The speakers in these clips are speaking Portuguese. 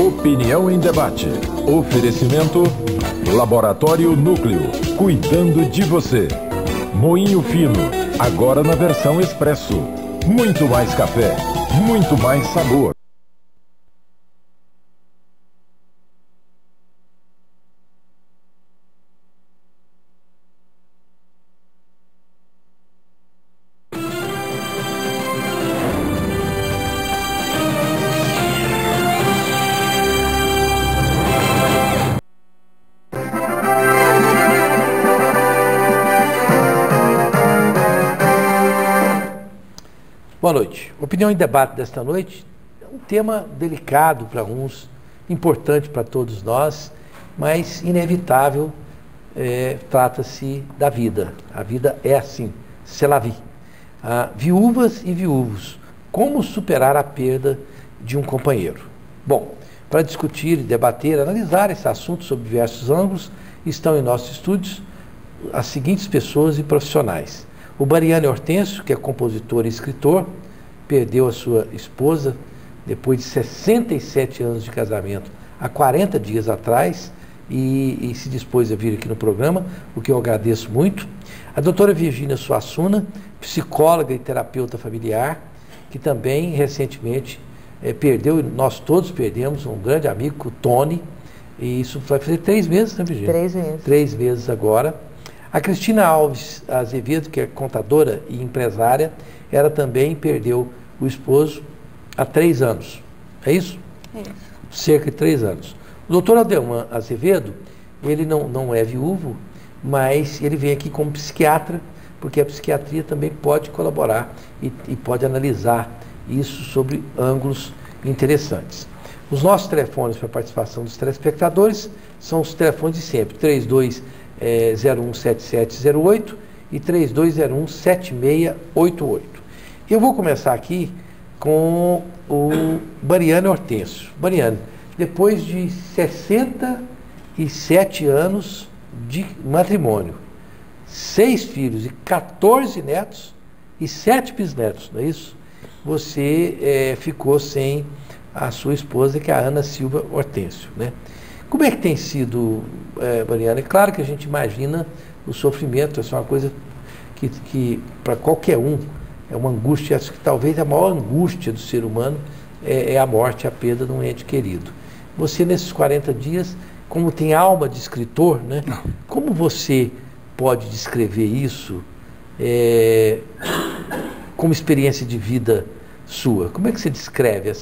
Opinião em Debate. Oferecimento Laboratório Núcleo, cuidando de você. Moinho Fino, agora na versão expresso. Muito mais café, muito mais sabor. Boa noite. Opinião em Debate desta noite é um tema delicado para uns, importante para todos nós, mas inevitável. Trata-se da vida. A vida é assim, c'est la vie. Viúvas e viúvos, como superar a perda de um companheiro? Bom, para discutir, debater, analisar esse assunto sob diversos ângulos, estão em nossos estúdios as seguintes pessoas e profissionais. O Bariane Hortêncio, que é compositor e escritor, perdeu a sua esposa depois de 67 anos de casamento, há 40 dias atrás, e se dispôs a vir aqui no programa, o que eu agradeço muito. A doutora Virgínia Suassuna, psicóloga e terapeuta familiar, que também recentemente perdeu, e nós todos perdemos, um grande amigo, o Tony, e isso vai fazer 3 meses, né, Virgínia? 3 meses. 3 meses agora. A Cristina Alves Azevedo, que é contadora e empresária, ela também perdeu o esposo há 3 anos. É isso? É. Cerca de 3 anos. O doutor Adelman Azevedo, ele não é viúvo, mas ele vem aqui como psiquiatra, porque a psiquiatria também pode colaborar e pode analisar isso sobre ângulos interessantes. Os nossos telefones para participação dos telespectadores são os telefones de sempre, 32017708 e 32017688. Eu vou começar aqui com o Bariane Hortêncio. Bariane, depois de 67 anos de matrimônio, 6 filhos e 14 netos e 7 bisnetos, não é isso? Você ficou sem a sua esposa, que é a Ana Silva Hortêncio, né? Como é que tem sido, Bariane? É claro que a gente imagina o sofrimento, essa é uma coisa que para qualquer um é uma angústia, acho que talvez a maior angústia do ser humano é a morte, a perda de um ente querido. Você, nesses 40 dias, como tem alma de escritor, né? Como você pode descrever isso como experiência de vida sua? Como é que você descreve o que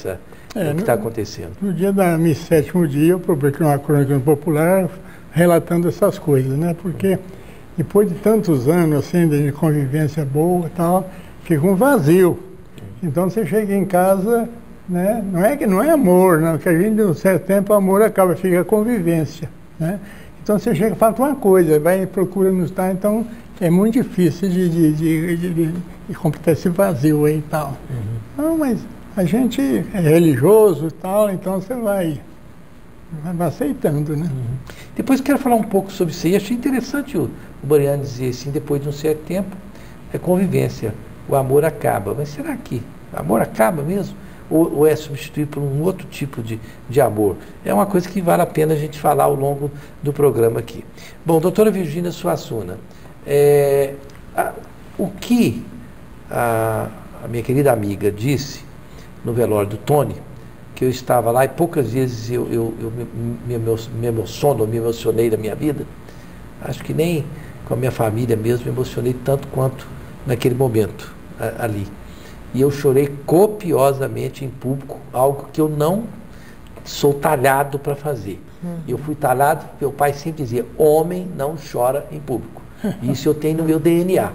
está acontecendo? No dia da minha 7º dia, eu publiquei uma crônica popular relatando essas coisas, né? Porque depois de tantos anos assim, de convivência boa e tal, fica um vazio. Então você chega em casa, né? Não é amor, não, porque a gente, de um certo tempo, o amor acaba, fica a convivência, né? Então você chega e falta uma coisa, vai e procura não estar, então é muito difícil de completar esse vazio aí e tal. Não, mas a gente é religioso e tal, então você vai aceitando, né? Depois quero falar um pouco sobre isso aí. Achei interessante o Bariane dizer assim, depois de um certo tempo, é convivência, o amor acaba. Mas será que o amor acaba mesmo? Ou é substituído por um outro tipo de amor? É uma coisa que vale a pena a gente falar ao longo do programa aqui. Bom, doutora Virgínia Suassuna, o que a minha querida amiga disse no velório do Tony, que eu estava lá e poucas vezes eu me emocionei na minha vida, acho que nem com a minha família mesmo me emocionei tanto quanto naquele momento ali. E eu chorei copiosamente em público, algo que eu não sou talhado para fazer. Eu fui talhado, meu pai sempre dizia, homem não chora em público. Isso eu tenho no meu DNA.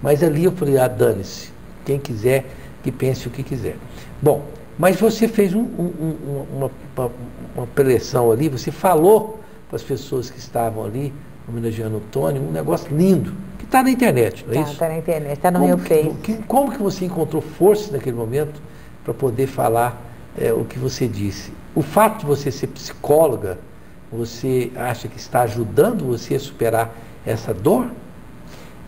Mas ali eu falei, dane-se, quem quiser que pense o que quiser. Bom, mas você fez uma preleção ali, você falou para as pessoas que estavam ali, homenageando o Tony, um negócio lindo, que está na internet, não é isso? Está na internet, está no meu Face. Como que você encontrou força naquele momento para poder falar o que você disse? O fato de você ser psicóloga, você acha que está ajudando você a superar essa dor?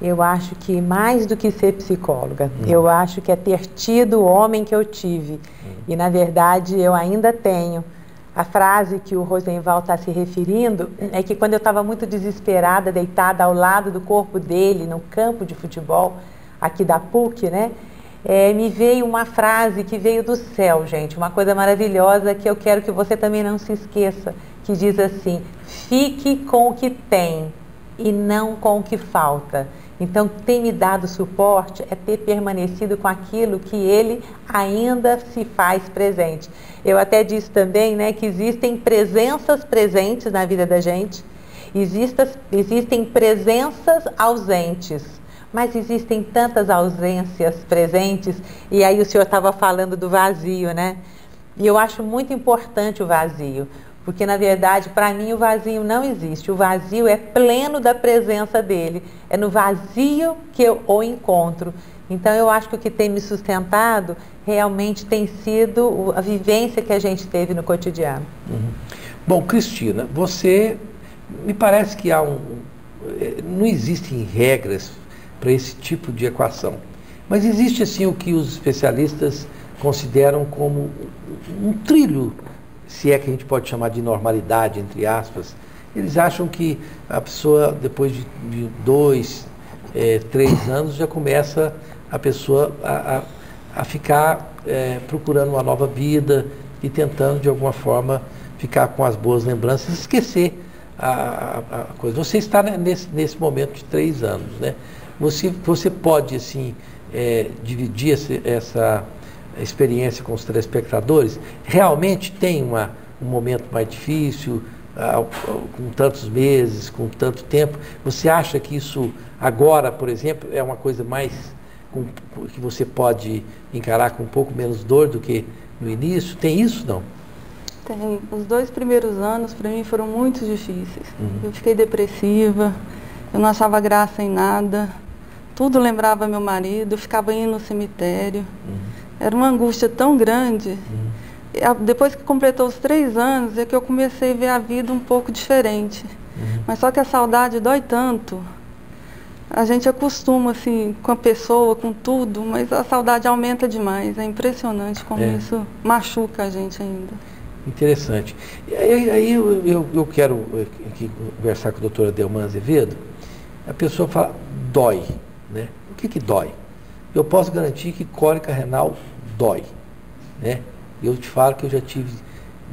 Eu acho que mais do que ser psicóloga, eu acho que é ter tido o homem que eu tive. E, na verdade, eu ainda tenho A frase que o Rosenwald está se referindo é que quando eu estava muito desesperada, deitada ao lado do corpo dele, no campo de futebol, aqui da PUC, né? Me veio uma frase que veio do céu, gente, uma coisa maravilhosa que eu quero que você também não se esqueça, que diz assim: fique com o que tem e não com o que falta. Então, tem me dado suporte é ter permanecido com aquilo que ele ainda se faz presente. Eu até disse também, né, que existem presenças presentes na vida da gente, existem presenças ausentes, mas existem tantas ausências presentes, e aí o senhor estava falando do vazio, né? E eu acho muito importante o vazio, porque na verdade, para mim, o vazio não existe. O vazio é pleno da presença dele. É no vazio que eu o encontro. Então, eu acho que o que tem me sustentado realmente tem sido a vivência que a gente teve no cotidiano. Uhum. Bom, Cristina, você... Me parece que não existem regras para esse tipo de equação. Mas existe, assim, o que os especialistas consideram como um trilho, se é que a gente pode chamar de normalidade, entre aspas. Eles acham que a pessoa, depois de 2, 3 anos, já começa a pessoa a ficar procurando uma nova vida e tentando, de alguma forma, ficar com as boas lembranças, esquecer a coisa. Você está nesse momento de 3 anos, né? Você pode, assim, dividir essa experiência com os telespectadores? Realmente tem um momento mais difícil, com tantos meses, com tanto tempo? Você acha que isso agora, por exemplo, é uma coisa mais que você pode encarar com um pouco menos dor do que no início? Tem isso, não? Tem. Os 2 primeiros anos, para mim, foram muito difíceis. Eu fiquei depressiva, eu não achava graça em nada, tudo lembrava meu marido, eu ficava indo no cemitério. Era uma angústia tão grande. Depois que completou os 3 anos, é que eu comecei a ver a vida um pouco diferente. Mas só que a saudade dói tanto. A gente acostuma, assim, com a pessoa, com tudo, mas a saudade aumenta demais. É impressionante como isso machuca a gente ainda. Interessante. Aí eu quero aqui conversar com a doutora Delman Azevedo. A pessoa fala, dói, né? O que dói? Eu posso garantir que cólica renal dói, né? Eu te falo que eu já tive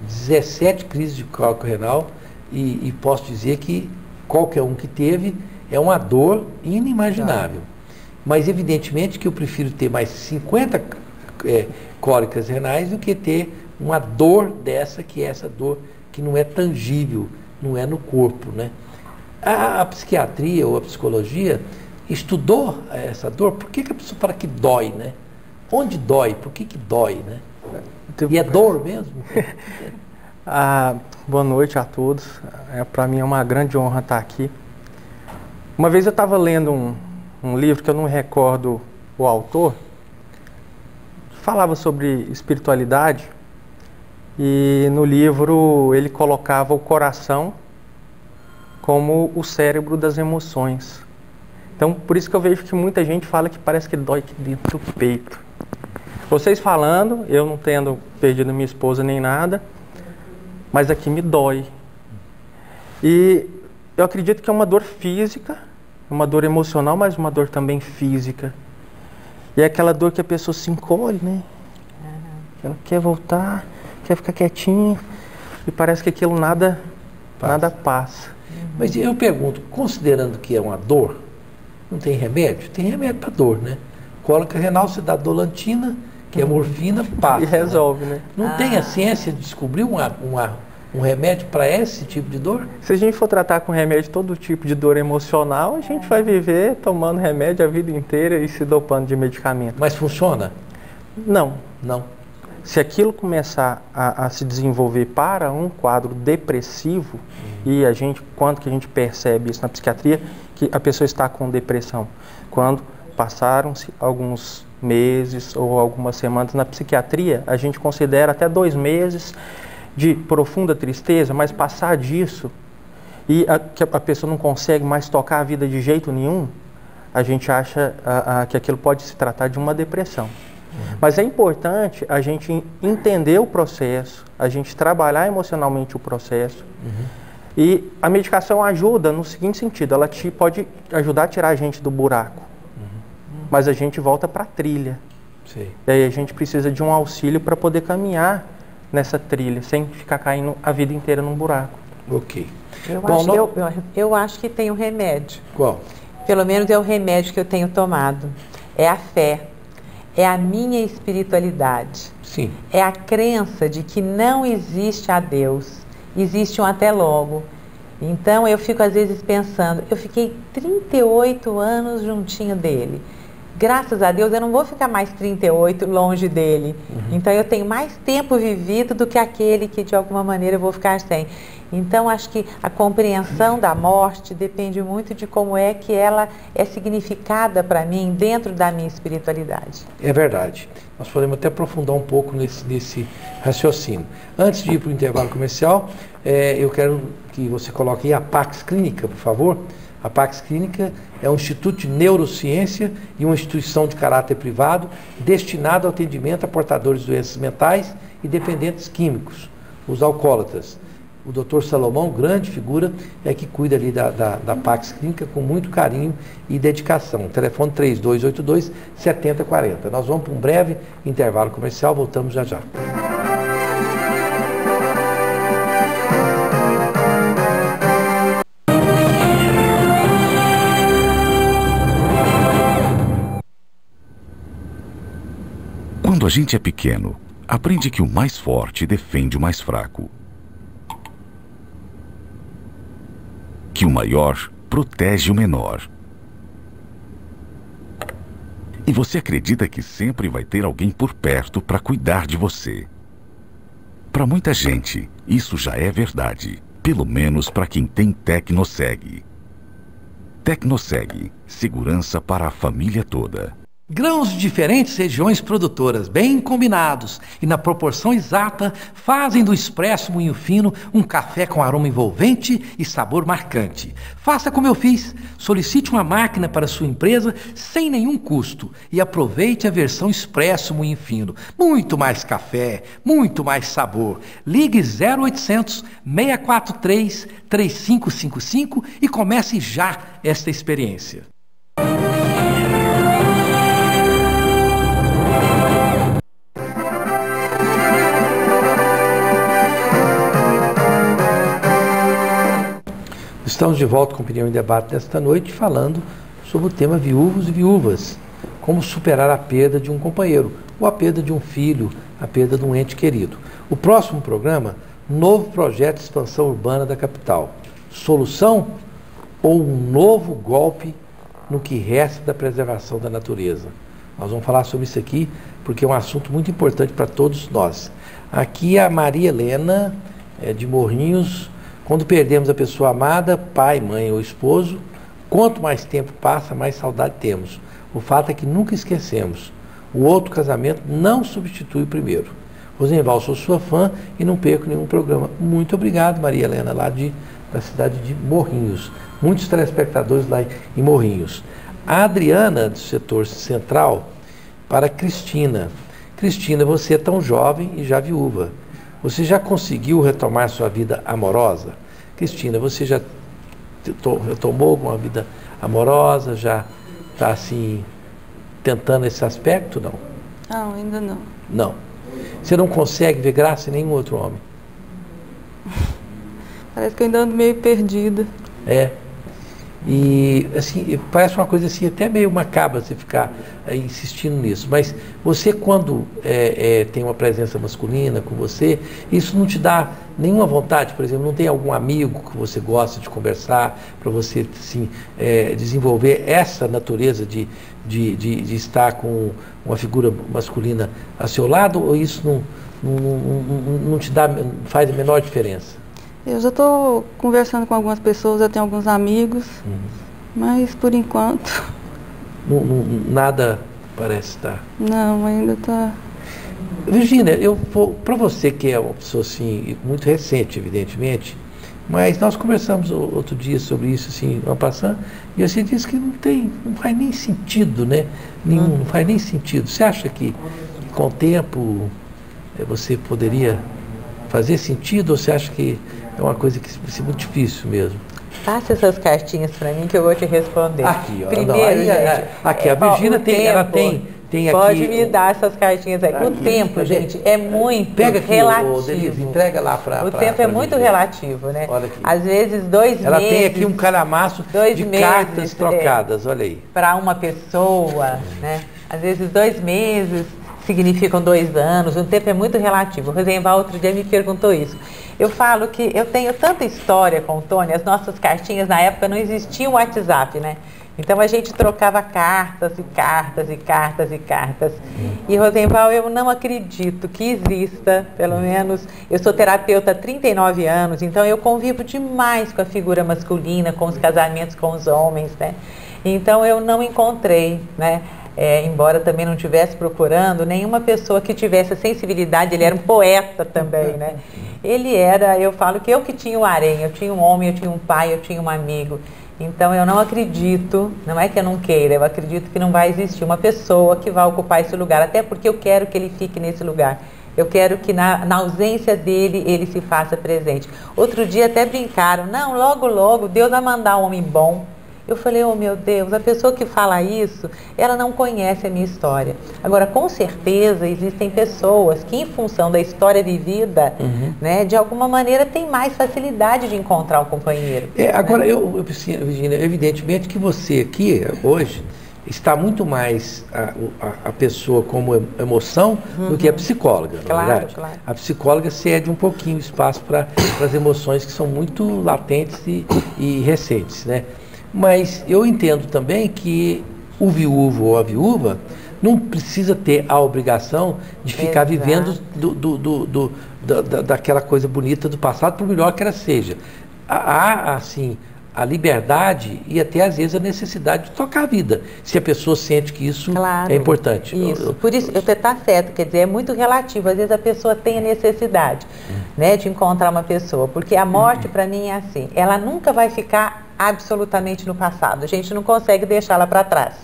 17 crises de cólica renal e posso dizer que qualquer um que teve é uma dor inimaginável. Mas evidentemente que eu prefiro ter mais 50 cólicas renais do que ter uma dor dessa, que é essa dor que não é tangível, não é no corpo, né? A psiquiatria ou a psicologia estudou essa dor. Por que a pessoa fala que dói, né? Onde dói? Por que dói, né? E é dor mesmo? Boa noite a todos. Para mim é uma grande honra estar aqui. Uma vez eu estava lendo um livro que eu não recordo o autor, que falava sobre espiritualidade, e no livro ele colocava o coração como o cérebro das emoções. Então, por isso que eu vejo que muita gente fala que parece que dói aqui dentro do peito. Vocês falando, eu não tendo perdido minha esposa nem nada, mas aqui me dói. E eu acredito que é uma dor física, uma dor emocional, mas uma dor também física. E é aquela dor que a pessoa se encolhe, né? Ela quer voltar, quer ficar quietinha, e parece que aquilo nada passa. Mas eu pergunto, considerando que é uma dor, não tem remédio? Tem remédio para dor, né? Cólica renal, você dá dolantina, que é morfina, passa. E resolve, né? Não tem a ciência de descobrir um remédio para esse tipo de dor? Se a gente for tratar com remédio todo tipo de dor emocional, a gente vai viver tomando remédio a vida inteira e se dopando de medicamento. Mas funciona? Não. Não. Se aquilo começar a se desenvolver para um quadro depressivo, e quando que a gente percebe isso na psiquiatria, que a pessoa está com depressão? Quando passaram-se alguns meses ou algumas semanas. Na psiquiatria, a gente considera até 2 meses de profunda tristeza, mas passar disso e que a pessoa não consegue mais tocar a vida de jeito nenhum, a gente acha que aquilo pode se tratar de uma depressão. Mas é importante a gente entender o processo, a gente trabalhar emocionalmente o processo. E a medicação ajuda no seguinte sentido, ela pode ajudar a tirar a gente do buraco, mas a gente volta para a trilha. Sim. E aí a gente precisa de um auxílio para poder caminhar nessa trilha, sem ficar caindo a vida inteira num buraco. Ok. Eu acho que tem um remédio. Qual? Pelo menos é o remédio que eu tenho tomado. É a fé. É a minha espiritualidade. Sim. É a crença de que não existe a Deus. Existe um até logo. Então eu fico às vezes pensando, eu fiquei 38 anos juntinho dele. Graças a Deus eu não vou ficar mais 38 longe dele. Então eu tenho mais tempo vivido do que aquele que de alguma maneira eu vou ficar sem. Então acho que a compreensão da morte depende muito de como é que ela é significada para mim dentro da minha espiritualidade. É verdade. Nós podemos até aprofundar um pouco nesse raciocínio. Antes de ir para o intervalo comercial, eu quero que você coloque aí a Pax Clínica, por favor. A Pax Clínica é um instituto de neurociência e uma instituição de caráter privado destinado ao atendimento a portadores de doenças mentais e dependentes químicos, os alcoólatras. O Dr. Salomão, grande figura, é que cuida ali da Pax Clínica com muito carinho e dedicação. Telefone 3282-7040. Nós vamos para um breve intervalo comercial, voltamos já já. Quando a gente é pequeno, aprende que o mais forte defende o mais fraco. Que o maior protege o menor. E você acredita que sempre vai ter alguém por perto para cuidar de você. Para muita gente, isso já é verdade. Pelo menos para quem tem Tecnoseg. Tecnoseg, segurança para a família toda. Grãos de diferentes regiões produtoras, bem combinados e na proporção exata, fazem do Expresso Moinho Fino um café com aroma envolvente e sabor marcante. Faça como eu fiz, solicite uma máquina para sua empresa sem nenhum custo e aproveite a versão Expresso Moinho Fino. Muito mais café, muito mais sabor. Ligue 0800 643 3555 e comece já esta experiência. Estamos de volta com Opinião em Debate desta noite, falando sobre o tema viúvos e viúvas. Como superar a perda de um companheiro, ou a perda de um filho, a perda de um ente querido. O próximo programa, novo projeto de expansão urbana da capital. Solução ou um novo golpe no que resta da preservação da natureza? Nós vamos falar sobre isso aqui, porque é um assunto muito importante para todos nós. Aqui a Maria Helena, de Morrinhos. Quando perdemos a pessoa amada, pai, mãe ou esposo, quanto mais tempo passa, mais saudade temos. O fato é que nunca esquecemos. O outro casamento não substitui o primeiro. Rosenval, sou sua fã e não perco nenhum programa. Muito obrigado, Maria Helena, lá da cidade de Morrinhos. Muitos telespectadores lá em Morrinhos. A Adriana, do setor central, para Cristina. Cristina, você é tão jovem e já viúva. Você já conseguiu retomar sua vida amorosa? Cristina, você já retomou alguma vida amorosa? Já está assim, tentando esse aspecto? Não? Não, ainda não. Não. Você não consegue ver graça em nenhum outro homem? Parece que eu ainda ando meio perdida. É. E assim, parece uma coisa assim, até meio macabra você ficar insistindo nisso. Mas você, quando tem uma presença masculina com você, isso não te dá nenhuma vontade? Por exemplo, não tem algum amigo que você gosta de conversar, para você assim, desenvolver essa natureza de estar com uma figura masculina a seu lado? Ou isso não te dá, faz a menor diferença? Eu já estou conversando com algumas pessoas, já tenho alguns amigos, mas por enquanto... Nada parece estar... Não, ainda está... Virgínia, para você que é uma pessoa assim, muito recente, evidentemente, Mas nós conversamos outro dia sobre isso, assim, uma passando, e você disse que não faz nem sentido, né? Não faz nem sentido. Você acha que com o tempo você poderia fazer sentido, ou você acha que é uma coisa que vai ser muito difícil mesmo? Passe essas cartinhas para mim que eu vou te responder. Aqui, ó. Primeiro, gente, aqui, a Virgínia tem pode aqui... me dar essas cartinhas aí. O tempo, gente, é muito relativo. Denise, entrega lá para O tempo é muito relativo, né? Olha aqui. Às vezes 2 meses... Ela tem aqui um calhamaço de cartas trocadas, olha aí. Para uma pessoa, né? Às vezes 2 meses significam 2 anos, o tempo é muito relativo. O Rosenval outro dia me perguntou isso. Eu falo que eu tenho tanta história com o Tony, as nossas cartinhas na época não existia o WhatsApp, né? Então a gente trocava cartas e cartas e cartas e cartas. E Rosenval, eu não acredito que exista, pelo menos, eu sou terapeuta há 39 anos, então eu convivo demais com a figura masculina, com os casamentos com os homens, né? Então eu não encontrei, né? Embora também não estivesse procurando nenhuma pessoa que tivesse a sensibilidade, ele era um poeta também, né? Ele era, eu falo que eu que tinha o harém, eu tinha um homem, eu tinha um pai, eu tinha um amigo. Então eu não acredito, não é que eu não queira, eu acredito que não vai existir uma pessoa que vai ocupar esse lugar, até porque eu quero que ele fique nesse lugar. Eu quero que na ausência dele, ele se faça presente. Outro dia até brincaram, não, logo Deus vai mandar um homem bom. Eu falei, oh meu Deus, a pessoa que fala isso, ela não conhece a minha história. Agora, com certeza, existem pessoas que, em função da história vivida, né, de alguma maneira, tem mais facilidade de encontrar um companheiro. Agora, Virgínia, evidentemente que você aqui, hoje, está muito mais a pessoa como emoção do que a psicóloga, na verdade. Claro. A psicóloga cede um pouquinho espaço para as emoções que são muito latentes e recentes, né? Mas eu entendo também que o viúvo ou a viúva não precisa ter a obrigação de ficar vivendo daquela coisa bonita do passado, por melhor que ela seja. Há, assim, a liberdade e até às vezes a necessidade de tocar a vida, se a pessoa sente que isso é importante. Isso. Por isso, você está certo, quer dizer, é muito relativo. Às vezes a pessoa tem a necessidade, né, de encontrar uma pessoa, porque a morte para mim é assim, ela nunca vai ficar absolutamente no passado, a gente não consegue deixá-la para trás,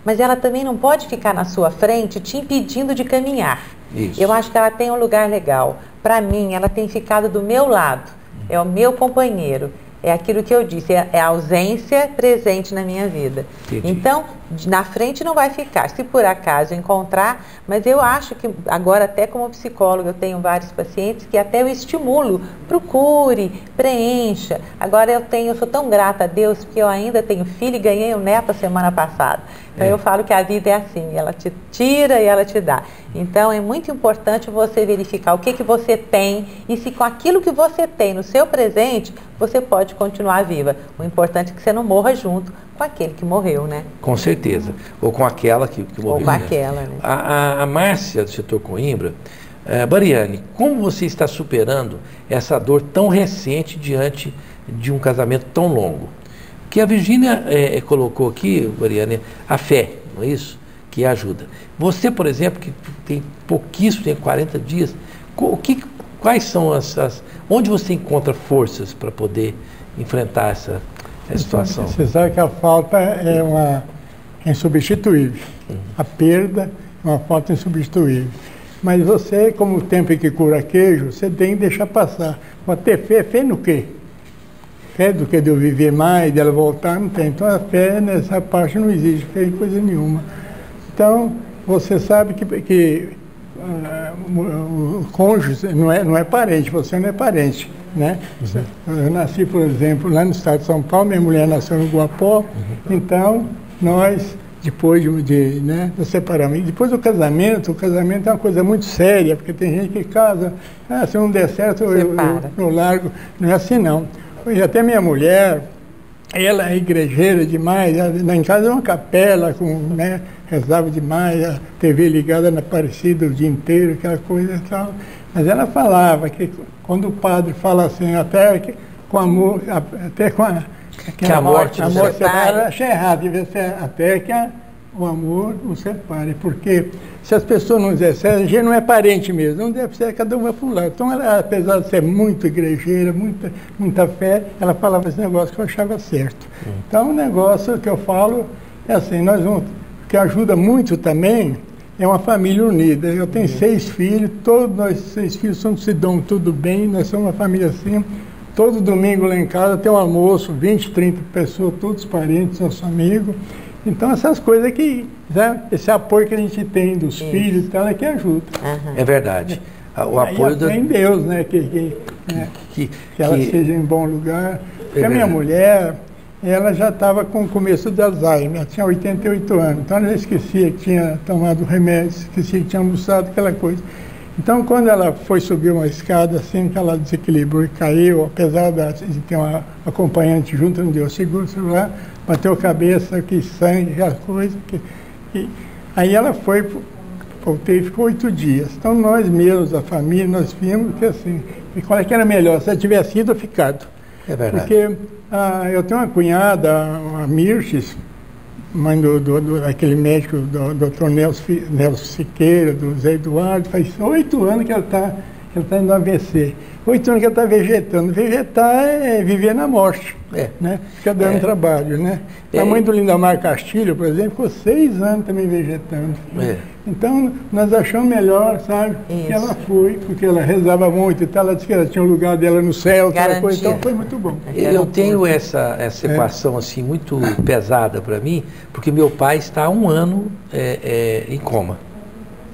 mas ela também não pode ficar na sua frente te impedindo de caminhar. Isso. Eu acho que ela tem um lugar legal. Para mim, ela tem ficado do meu lado, é o meu companheiro. É aquilo que eu disse, é a ausência presente na minha vida. Entendi. Então, na frente não vai ficar, se por acaso encontrar, mas eu acho que agora até como psicóloga eu tenho vários pacientes que até eu estimulo, procure, preencha. Agora eu sou tão grata a Deus porque eu ainda tenho filho e ganhei um neto a semana passada. Então eu falo que a vida é assim, ela te tira e ela te dá. Então é muito importante você verificar o que você tem e se com aquilo que você tem no seu presente, você pode continuar viva. O importante é que você não morra junto com aquele que morreu, né? Com certeza. Ou com aquela que morreu. Ou com aquela, né? A Márcia, do setor Coimbra, Bariane, como você está superando essa dor tão recente diante de um casamento tão longo? Que a Virgínia colocou aqui, Bariane, a fé, não é isso? Que ajuda. Você, por exemplo, que tem pouquíssimo, tem 40 dias, quais são onde você encontra forças para poder enfrentar essa situação? Você sabe que a falta é insubstituível. A perda é uma falta insubstituível. Mas você, como o tempo em que cura queijo, você tem que deixar passar. Mas ter fé no quê? Fé do que de eu viver mais, dela voltar, não tem. Então a fé nessa parte não existe, fé em coisa nenhuma. Então, você sabe que o cônjuge não é parente, você não é parente, né? Eu nasci, por exemplo, lá no estado de São Paulo, minha mulher nasceu no Guapó, então nós, depois de separamos. E depois o casamento é uma coisa muito séria, porque tem gente que casa, se não der certo eu largo, não é assim não. E até minha mulher, ela é igrejeira demais, lá em casa é uma capela, rezava demais, a TV ligada na Aparecida o dia inteiro, aquela coisa e tal. Mas ela falava que quando o padre fala assim, até com amor, até com a morte separa, ela achei errado, devia ser até que o amor o separe, porque se as pessoas não exercerem, a gente não é parente mesmo, não deve ser, cada um vai para um lado. Então, ela, apesar de ser muito igrejeira, muita fé, ela falava esse negócio que eu achava certo. Então, o negócio que eu falo é assim, nós vamos, o que ajuda muito também é uma família unida. Eu tenho 6 filhos, todos nós 6 filhos se dão tudo bem, nós somos uma família assim. Todo domingo lá em casa tem um almoço, 20, 30 pessoas, todos parentes, nossos amigos. Então, essas coisas que, né, esse apoio que a gente tem dos filhos e tal, é que ajuda. É verdade. O apoio da... em Deus, né, que ela seja em bom lugar. Porque a minha mulher, ela já estava com o começo de Alzheimer, ela tinha 88 anos, então ela já esquecia que tinha tomado remédio, esquecia que tinha almoçado, aquela coisa. Então, quando ela foi subir uma escada, assim, que ela desequilibrou e caiu, apesar de ter uma acompanhante junto, não deu seguro, celular, bateu a cabeça, que sangue, aquela coisa. Aí ela foi, voltei e ficou 8 dias. Então, nós mesmos, a família, nós vimos que, assim, qual é que era melhor, se ela tivesse ido ou ficado. É verdade. Porque eu tenho uma cunhada, a Mirches, mãe daquele médico, do Dr. Nelson Siqueira, do Zé Eduardo, faz 8 anos que ela está indo no AVC. 8 anos que ela está vegetando. Vegetar é viver na morte, né? Fica dando trabalho, né? A mãe do Lindamar Castilho, por exemplo, ficou 6 anos também vegetando. Então, nós achamos melhor, sabe, que ela foi, porque ela rezava muito e tal, ela disse que ela tinha um lugar dela no céu, aquela coisa, então foi muito bom. Eu tenho essa equação assim, muito pesada para mim, porque meu pai está há 1 ano em coma.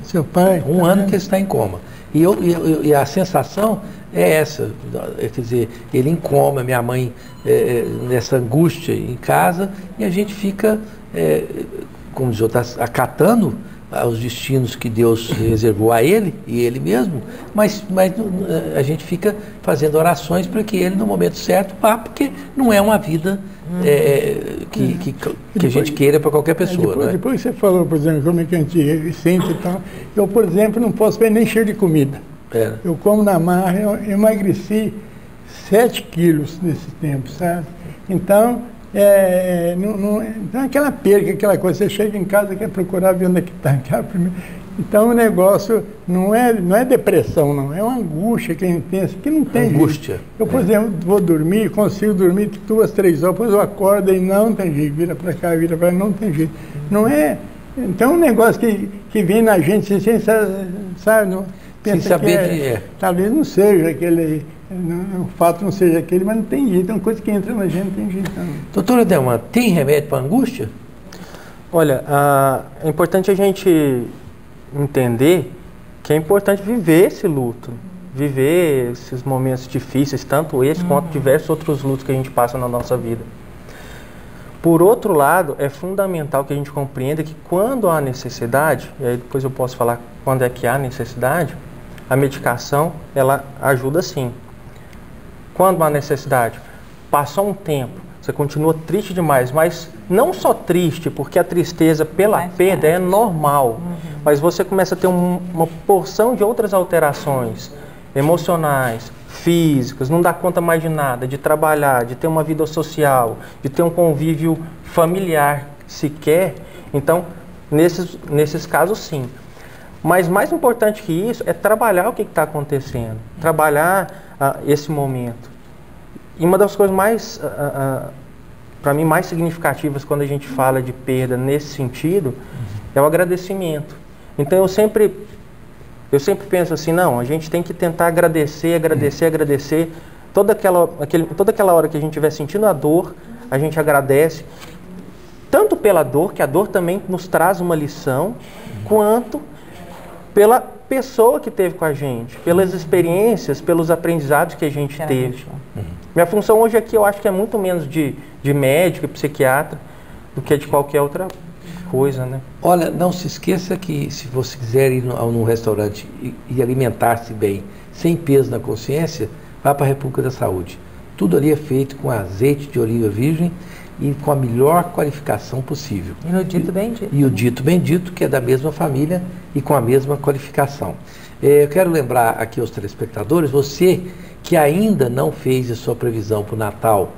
Seu pai? 1 ano que ele está em coma. E a sensação é essa, quer dizer, ele em coma, minha mãe nessa angústia em casa, e a gente fica, como diz o outro, acatando os destinos que Deus reservou a ele e ele mesmo, mas a gente fica fazendo orações para que ele no momento certo vá, porque não é uma vida que a gente queira para qualquer pessoa. Depois você falou, por exemplo, como é que a gente sente e tal, eu, por exemplo, não posso ver nem cheiro de comida. Eu como na marra, eu emagreci 7 quilos nesse tempo, sabe? Então, não é aquela perca, aquela coisa, você chega em casa e quer procurar ver onde é que está. Então o negócio não é depressão, não, é uma angústia que a gente pensa, que não tem angústia. Jeito. Eu, por exemplo, vou dormir, consigo dormir 2, 3 horas, depois eu acordo e não tem jeito, vira para cá, vira para lá, não tem jeito. Não é. Então é um negócio que vem na gente sem sabe, não, pensa sem saber talvez não seja aquele. O fato não seja aquele, mas não tem jeito, é uma coisa que entra na gente, não tem jeito. Não. Doutora Delma, tem remédio para angústia? Olha, é importante a gente entender que é importante viver esse luto, viver esses momentos difíceis, tanto esse quanto diversos outros lutos que a gente passa na nossa vida. Por outro lado, é fundamental que a gente compreenda que quando há necessidade, e aí depois eu posso falar quando é que há necessidade, a medicação, ela ajuda sim. Quando há necessidade, passou um tempo, você continua triste demais, mas não só triste, porque a tristeza pela perda é normal, mas você começa a ter uma porção de outras alterações emocionais, físicas, não dá conta mais de nada, de trabalhar, de ter uma vida social, de ter um convívio familiar sequer. Então, nesses casos, sim. Mas mais importante que isso é trabalhar o que está acontecendo, trabalhar esse momento. E uma das coisas mais, para mim, mais significativas quando a gente fala de perda nesse sentido, é o agradecimento. Então eu sempre penso assim, não, a gente tem que tentar agradecer. Toda aquela hora que a gente estiver sentindo a dor, a gente agradece. Tanto pela dor, que a dor também nos traz uma lição, quanto pela pessoa que esteve com a gente, pelas experiências, pelos aprendizados que a gente teve. Minha função hoje aqui eu acho que é muito menos de médico e psiquiatra do que de qualquer outra coisa, né? Olha, não se esqueça que se você quiser ir num restaurante e alimentar-se bem, sem peso na consciência, vá para a República da Saúde. Tudo ali é feito com azeite de oliva virgem e com a melhor qualificação possível. E no dito bendito. E o dito bendito, que é da mesma família e com a mesma qualificação. Eu quero lembrar aqui aos telespectadores, você que ainda não fez a sua previsão para o Natal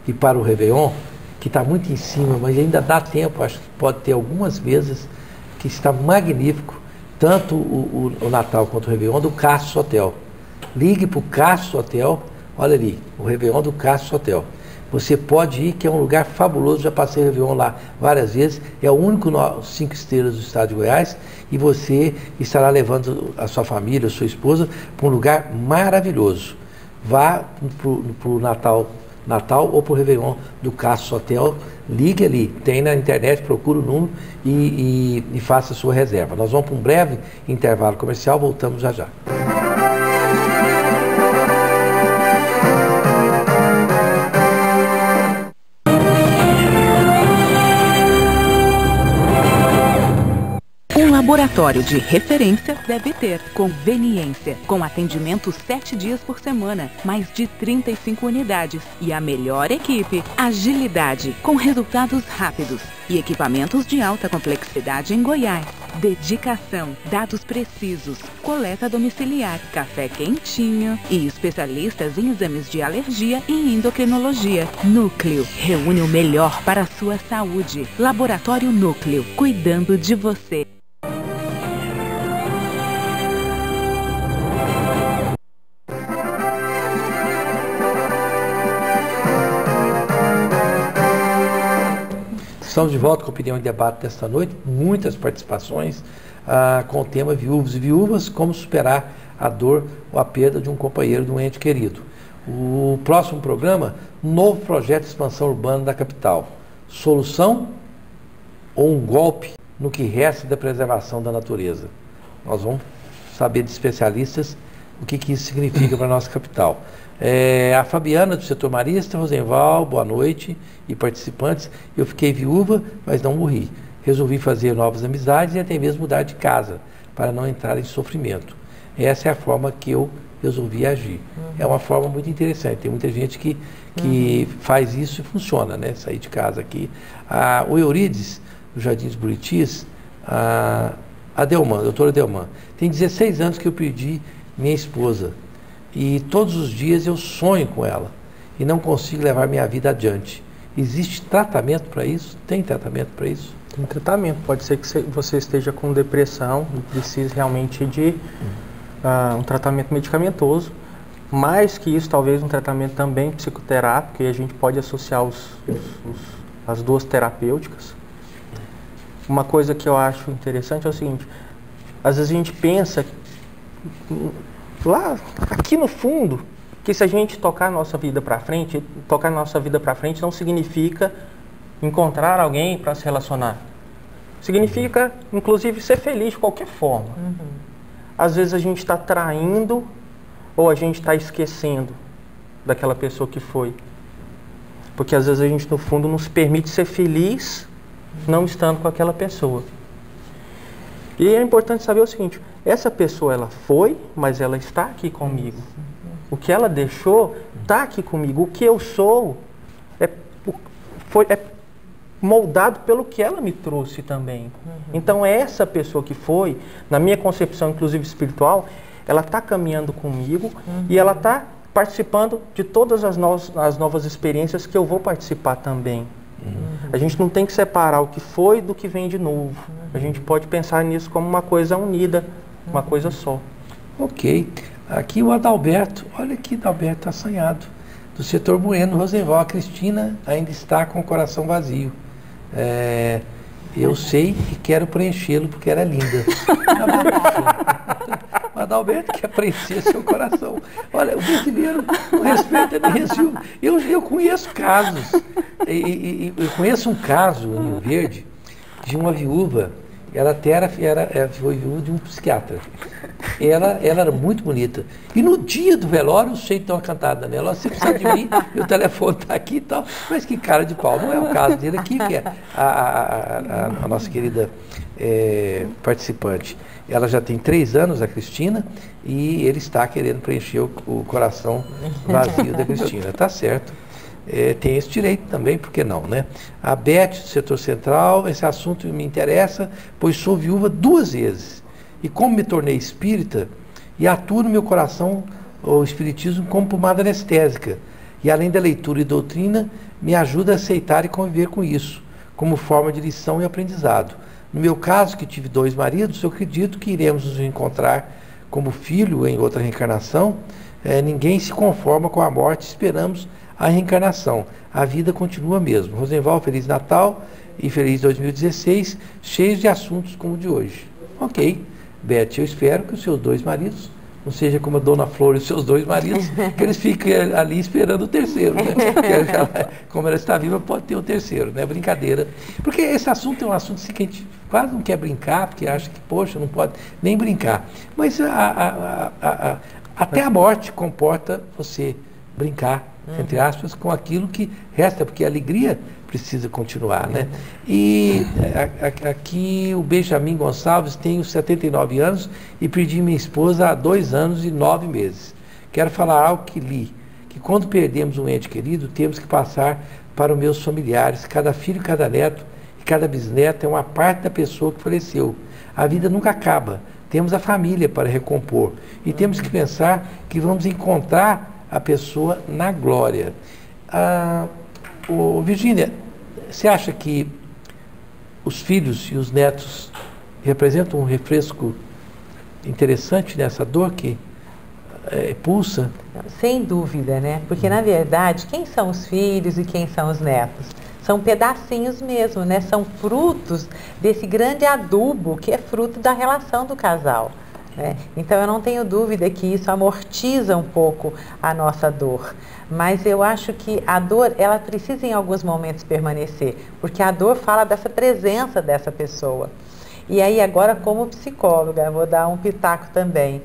e para o Réveillon, que está muito em cima, mas ainda dá tempo, acho que pode ter algumas mesas, que está magnífico, tanto o Natal quanto o Réveillon, do Cassius Hotel. Ligue para o Cassius Hotel, olha ali, o Réveillon do Cassius Hotel. Você pode ir, que é um lugar fabuloso, já passei Réveillon lá várias vezes, é o único 5 estrelas do estado de Goiás, e você estará levando a sua família, a sua esposa, para um lugar maravilhoso. Vá para o Natal ou para o Réveillon do Cassius Hotel, ligue ali, tem na internet, procura o número e faça a sua reserva. Nós vamos para um breve intervalo comercial, voltamos já já. Laboratório de referência deve ter conveniência, com atendimento 7 dias por semana, mais de 35 unidades e a melhor equipe, agilidade, com resultados rápidos e equipamentos de alta complexidade em Goiás. Dedicação, dados precisos, coleta domiciliar, café quentinho e especialistas em exames de alergia e endocrinologia. Núcleo reúne o melhor para a sua saúde. Laboratório Núcleo, cuidando de você. Estamos de volta com a opinião e debate desta noite, muitas participações com o tema viúvos e viúvas, como superar a dor ou a perda de um companheiro, de um ente querido. O próximo programa, novo projeto de expansão urbana da capital. Solução ou um golpe no que resta da preservação da natureza? Nós vamos saber de especialistas o que isso significa para a nossa capital. A Fabiana, do setor marista, Rosenval, boa noite, e participantes. Eu fiquei viúva, mas não morri. Resolvi fazer novas amizades e até mesmo mudar de casa, para não entrar em sofrimento. Essa é a forma que eu resolvi agir. É uma forma muito interessante. Tem muita gente que faz isso e funciona, né? Sair de casa aqui. O Eurides, do Jardim dos Buritis, a doutora Delman, tem 16 anos que eu perdi minha esposa. E todos os dias eu sonho com ela e não consigo levar minha vida adiante. Existe tratamento para isso? Tem tratamento para isso? Tem tratamento. Pode ser que você esteja com depressão e precise realmente de um tratamento medicamentoso. Mais que isso, talvez um tratamento também psicoterápico, e a gente pode associar as duas terapêuticas. Uma coisa que eu acho interessante é o seguinte: às vezes a gente pensa lá, aqui no fundo, que se a gente tocar a nossa vida para frente não significa encontrar alguém para se relacionar. Significa, inclusive, ser feliz de qualquer forma. Às vezes a gente está traindo ou a gente está esquecendo daquela pessoa que foi. Porque às vezes a gente, no fundo, não se permite ser feliz não estando com aquela pessoa. E é importante saber o seguinte: essa pessoa, ela foi, mas ela está aqui comigo. O que ela deixou está aqui comigo. O que eu sou é moldado pelo que ela me trouxe também. Então, essa pessoa que foi, na minha concepção, inclusive espiritual, ela está caminhando comigo e ela está participando de todas as novas experiências que eu vou participar também. A gente não tem que separar o que foi do que vem de novo. A gente pode pensar nisso como uma coisa unida, uma coisa só. Ok. Aqui o Adalberto, olha aqui, Adalberto assanhado, do setor Bueno, Rosenval. A Cristina ainda está com o coração vazio. Eu sei e quero preenchê-lo porque era linda. O Adalberto quer preencher seu coração. Olha, o brasileiro, o respeito é merecido. Eu conheço casos. Eu conheço um caso em Rio Verde de uma viúva. Ela até foi viúva de um psiquiatra. Ela era muito bonita. E no dia do velório, o sujeito deu uma cantada nela: você precisa de mim, meu telefone está aqui e tal. Mas que cara de pau. Não é o caso dele aqui, que é a nossa querida participante. Ela já tem 3 anos, a Cristina, e ele está querendo preencher o coração vazio da Cristina. Tá certo. Tem esse direito também, por que não, né? A Beth, do setor central: esse assunto me interessa, pois sou viúva 2 vezes. E como me tornei espírita, e atuo no meu coração o espiritismo como pomada anestésica. E além da leitura e doutrina, me ajuda a aceitar e conviver com isso, como forma de lição e aprendizado. No meu caso, que tive 2 maridos, eu acredito que iremos nos encontrar como filho em outra reencarnação. Ninguém se conforma com a morte, esperamos a reencarnação. A vida continua mesmo. Rosenval, Feliz Natal e Feliz 2016, cheios de assuntos como o de hoje. Ok, Beth, eu espero que os seus 2 maridos não seja como a Dona Flor e os seus 2 maridos, que eles fiquem ali esperando o terceiro, né? Como ela está viva, pode ter o terceiro, né? Brincadeira. Porque esse assunto é um assunto assim, que a gente quase não quer brincar, porque acha que, poxa, não pode nem brincar. Mas até a morte comporta você brincar, entre aspas, com aquilo que resta, porque a alegria precisa continuar, né? E aqui o Benjamin Gonçalves, tenho 79 anos e perdi minha esposa há 2 anos e 9 meses. Quero falar algo que li, que quando perdemos um ente querido, temos que passar para os meus familiares, cada filho, cada neto e cada bisneto é uma parte da pessoa que faleceu. A vida nunca acaba, temos a família para recompor e temos que pensar que vamos encontrar a pessoa na glória. Virgínia, você acha que os filhos e os netos representam um refresco interessante nessa dor que pulsa? Sem dúvida, né? Porque, na verdade, quem são os filhos e quem são os netos? São pedacinhos mesmo, né? São frutos desse grande adubo que é fruto da relação do casal. Então eu não tenho dúvida que isso amortiza um pouco a nossa dor, mas eu acho que a dor, ela precisa em alguns momentos permanecer, porque a dor fala dessa presença dessa pessoa. E aí agora, como psicóloga, eu vou dar um pitaco também.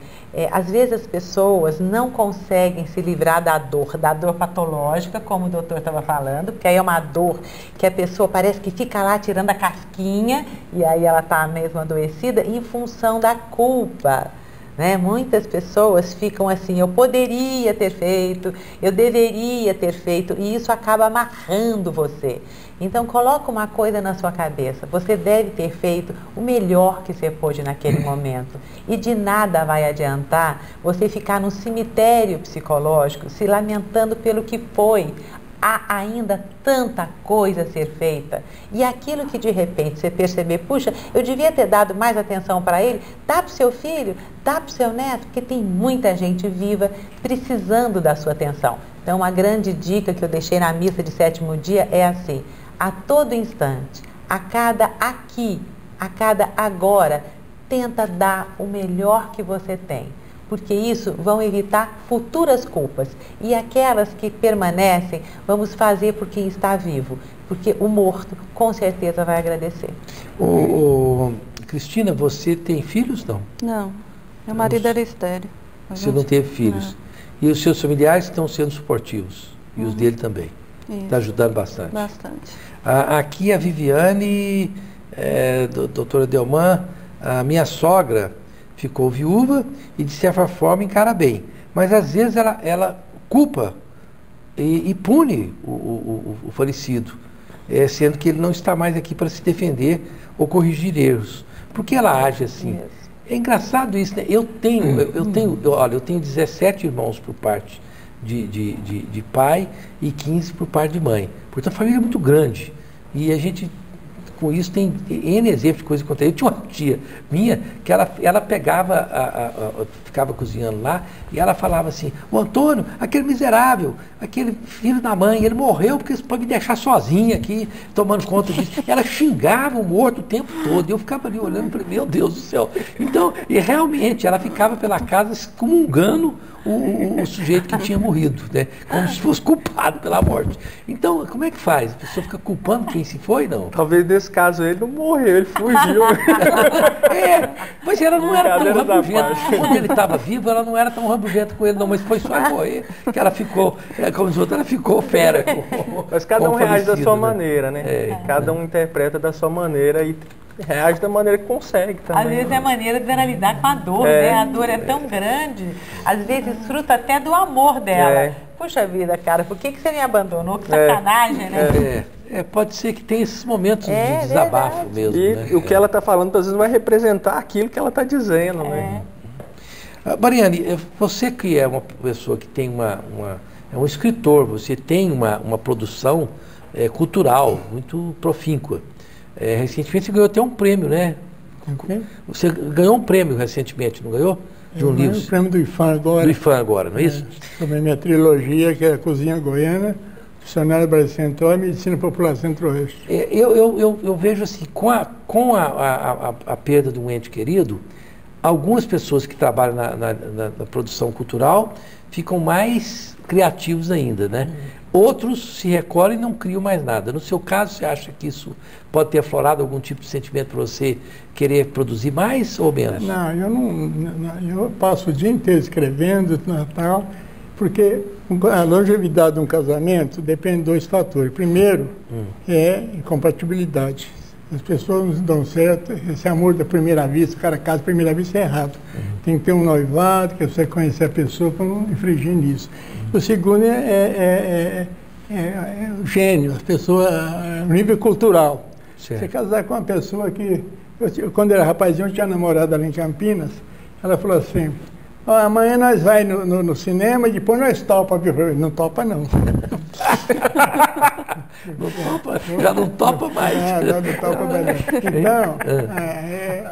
Às vezes as pessoas não conseguem se livrar da dor patológica, como o doutor estava falando, porque aí é uma dor que a pessoa parece que fica lá tirando a casquinha, e aí ela está mesmo adoecida, em função da culpa. Né? Muitas pessoas ficam assim, eu poderia ter feito, eu deveria ter feito, e isso acaba amarrando você. Então coloca uma coisa na sua cabeça, você deve ter feito o melhor que você pôde naquele momento. E de nada vai adiantar você ficar no cemitério psicológico se lamentando pelo que foi. Há ainda tanta coisa a ser feita. E aquilo que de repente você perceber, puxa, eu devia ter dado mais atenção para ele, dá para o seu filho, dá para o seu neto, porque tem muita gente viva precisando da sua atenção. Então, uma grande dica que eu deixei na missa de 7º dia é assim: a todo instante, a cada aqui, a cada agora, tenta dar o melhor que você tem. Porque isso vão evitar futuras culpas. E aquelas que permanecem, vamos fazer por quem está vivo. Porque o morto, com certeza, vai agradecer. Cristina, você tem filhos, não? Não. Meu marido era estéril. Você não teve filhos. Não. E os seus familiares estão sendo suportivos. E os dele também. Está ajudando bastante. Bastante. Aqui a Viviane, doutora Delman, a minha sogra ficou viúva e, de certa forma, encara bem. Mas, às vezes, ela culpa e pune o falecido, sendo que ele não está mais aqui para se defender ou corrigir erros. Por que ela age assim? É engraçado isso, né? Eu tenho 17 irmãos por parte de pai e 15 por parte de mãe. Portanto, a família é muito grande. E a gente, com isso, tem N exemplos de coisa que aconteceu. Eu tinha uma tia minha que ela pegava, ficava cozinhando lá, e ela falava assim: o Antônio, aquele miserável, aquele filho da mãe, ele morreu porque pode me deixar sozinha aqui, tomando conta disso. Ela xingava o morto o tempo todo. Eu ficava ali olhando para meu Deus do céu. Então, e realmente, ela ficava pela casa excomungando o sujeito que tinha morrido, né? Como se fosse culpado pela morte. Então, como é que faz? A pessoa fica culpando quem se foi, não? Talvez nesse caso ele não morreu, ele fugiu. Mas ela não era tão rabugenta. Quando ele estava vivo, ela não era tão rabugenta com ele, não. Mas foi só morrer que ela ficou, como os outros, ela ficou fera. Mas cada um reage da sua maneira, né? Cada um interpreta da sua maneira e reage da maneira que consegue também. Às vezes é a maneira de ela lidar com a dor, né? A dor é tão grande, às vezes fruta até do amor dela. Puxa vida, cara, por que você me abandonou? Que sacanagem, né? Pode ser que tenha esses momentos de desabafo mesmo. E né? o que ela está falando, às vezes, vai representar aquilo que ela está dizendo, né? Mariane, você que é uma pessoa que tem uma é um escritor, você tem uma produção cultural muito profíncua. Recentemente você ganhou até um prêmio, né? Okay. Você ganhou um prêmio recentemente, não ganhou? De um livro. O prêmio do IFAM agora. Do IFAM agora, não é isso? Sobre a minha trilogia, que é a Cozinha Goiana, Dicionário Brasil Central e Medicina Popular Centro-Oeste. Eu vejo assim, com a perda de um ente querido, algumas pessoas que trabalham na produção cultural ficam mais criativos ainda, né? Outros se recolhem e não criam mais nada. No seu caso, você acha que isso pode ter aflorado algum tipo de sentimento para você querer produzir mais ou menos? Não, eu passo o dia inteiro escrevendo, tal, porque a longevidade de um casamento depende de 2 fatores. Primeiro, é incompatibilidade. As pessoas não dão certo, esse amor da primeira vista, o cara casa à primeira vista é errado. Tem que ter um noivado, que você conhecer a pessoa para não infringir nisso. O segundo é o gênio, a pessoa, o nível cultural. Certo. Você casar com uma pessoa que... quando eu era rapazinho, eu tinha namorada ali em Campinas, ela falou assim, amanhã nós vamos no cinema e depois nós topa. Não topa, não. Não topa, já não topa mais. Já não topa mais. Então,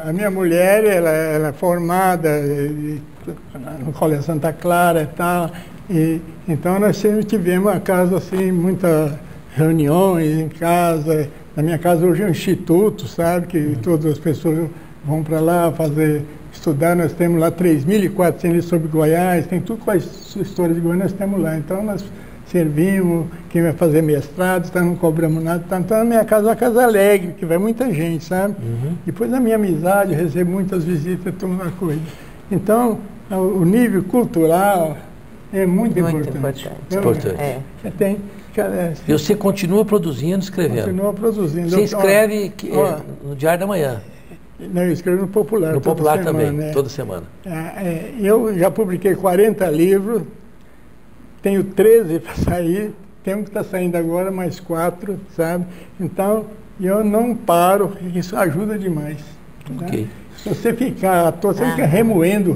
a minha mulher, ela é formada no Colégio Santa Clara e tal, então nós sempre tivemos a casa assim, muitas reuniões em casa. Na minha casa hoje é um instituto, sabe, que todas as pessoas vão para lá estudar. Nós temos lá 3.400 livros sobre Goiás, tem tudo com a história de Goiás, nós temos lá. Então nós servimos, quem vai fazer mestrado, não cobramos nada. Então a minha casa é uma casa alegre, que vai muita gente, sabe? Depois da minha amizade, eu recebo muitas visitas, toda uma coisa. Então, o nível cultural é muito importante. Você tem... E você continua produzindo, escrevendo? Continua produzindo. Você escreve no Diário da Manhã? Não, eu escrevo no Popular. No Popular também, toda semana. Eu já publiquei 40 livros, tenho 13 para sair, tem um que está saindo agora, mais 4, sabe? Então, eu não paro, isso ajuda demais. Ok. Né? Se você ficar à toa, você fica remoendo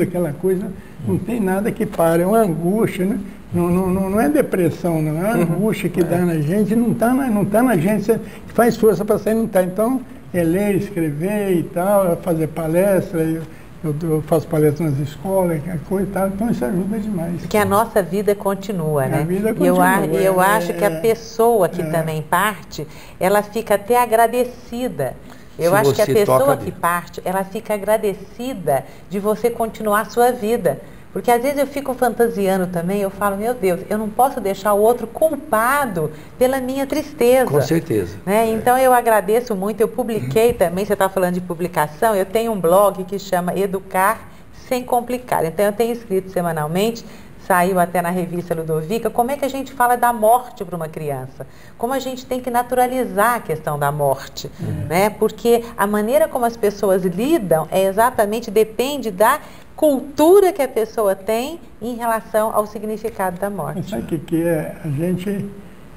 aquela coisa, não tem nada que pare, é uma angústia, né? Não é depressão, não é angústia que dá na gente, não está na gente, você faz força para sair, não está. Então, é ler, escrever e tal, fazer palestra, eu faço palestra nas escolas, coisa e tal, então isso ajuda demais. Porque a nossa vida continua, né? A vida continua. E eu acho que a pessoa que também parte, ela fica até agradecida. Eu acho que a pessoa que parte, ela fica agradecida de você continuar a sua vida. Porque às vezes eu fico fantasiando também, eu falo, meu Deus, eu não posso deixar o outro culpado pela minha tristeza. Com certeza. Né? Então eu agradeço muito, eu publiquei também, você está falando de publicação, eu tenho um blog que chama Educar Sem Complicar. Então eu tenho escrito semanalmente, saiu até na revista Ludovica, como é que a gente fala da morte para uma criança. Como a gente tem que naturalizar a questão da morte. Né? Porque a maneira como as pessoas lidam exatamente depende da cultura que a pessoa tem em relação ao significado da morte. Mas sabe o que é?